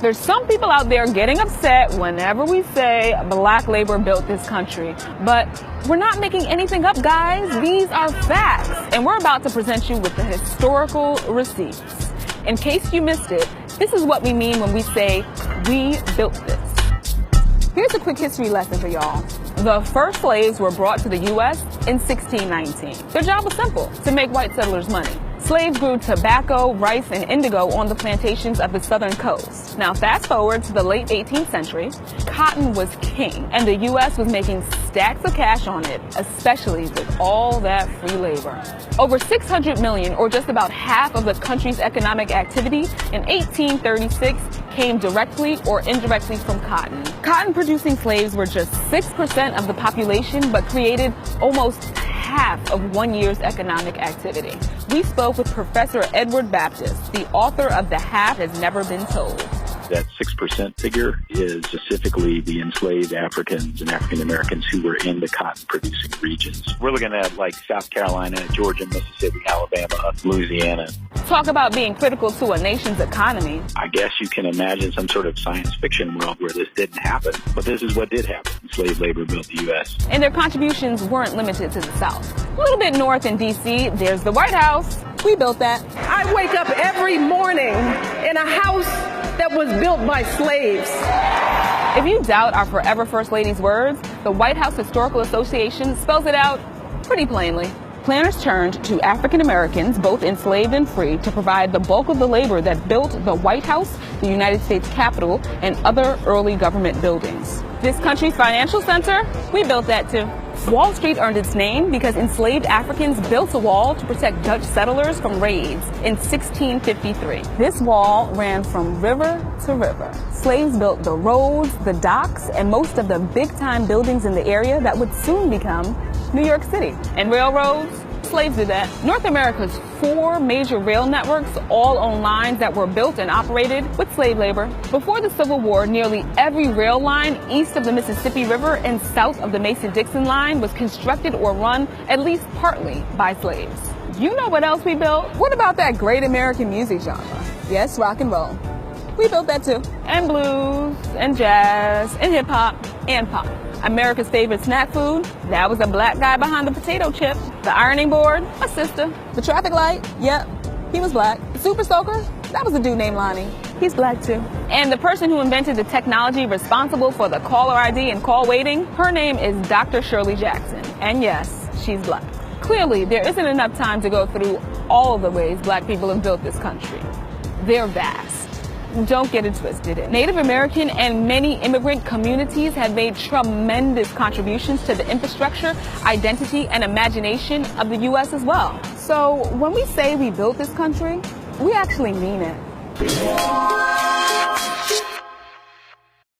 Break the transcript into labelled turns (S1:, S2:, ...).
S1: There's some people out there getting upset whenever we say black labor built this country. But we're not making anything up, guys. These are facts. And we're about to present you with the historical receipts. In case you missed it, this is what we mean when we say we built this. Here's a quick history lesson for y'all. The first slaves were brought to the U.S. in 1619. Their job was simple: to make white settlers money. Slaves grew tobacco, rice, and indigo on the plantations of the southern coast. Now, fast forward to the late 18th century, cotton was king, and the U.S. was making stacks of cash on it, especially with all that free labor. Over 600 million, or just about half of the country's economic activity in 1836, came directly or indirectly from cotton. Cotton-producing slaves were just 6% of the population, but created almost half of 1 year's economic activity. We spoke with Professor Edward Baptist, the author of The Half Has Never Been Told.
S2: That 6% figure is specifically the enslaved Africans and African Americans who were in the cotton-producing regions. We're looking at like South Carolina, Georgia, Mississippi, Alabama, Louisiana.
S1: Talk about being critical to a nation's economy.
S2: I guess you can imagine some sort of science fiction world where this didn't happen, but this is what did happen. Slave labor built the U.S.
S1: And their contributions weren't limited to the South. A little bit north in D.C., there's the White House. We built that.
S3: I wake up every morning in a house that was built by slaves.
S1: If you doubt our forever First Lady's words, the White House Historical Association spells it out pretty plainly. Planners turned to African Americans, both enslaved and free, to provide the bulk of the labor that built the White House, the United States Capitol, and other early government buildings. This country's financial center, we built that too. Wall Street earned its name because enslaved Africans built a wall to protect Dutch settlers from raids in 1653. This wall ran from river to river. Slaves built the roads, the docks, and most of the big-time buildings in the area that would soon become New York City. And railroads, slaves did that. North America's 4 major rail networks all own lines that were built and operated with slave labor. Before the Civil War, nearly every rail line east of the Mississippi River and south of the Mason-Dixon line was constructed or run at least partly by slaves. You know what else we built? What about that great American music genre? Yes, rock and roll. We built that too. And blues, and jazz, and hip-hop, and pop. America's favorite snack food, that was a black guy behind the potato chip. The ironing board, a sister. The traffic light, yep, he was black. The super soaker, that was a dude named Lonnie. He's black too. And the person who invented the technology responsible for the caller ID and call waiting, her name is Dr. Shirley Jackson. And yes, she's black. Clearly, there isn't enough time to go through all of the ways black people have built this country. They're vast. Don't get it twisted. Native American and many immigrant communities have made tremendous contributions to the infrastructure, identity, and imagination of the U.S. as well. So when we say we built this country, we actually mean it.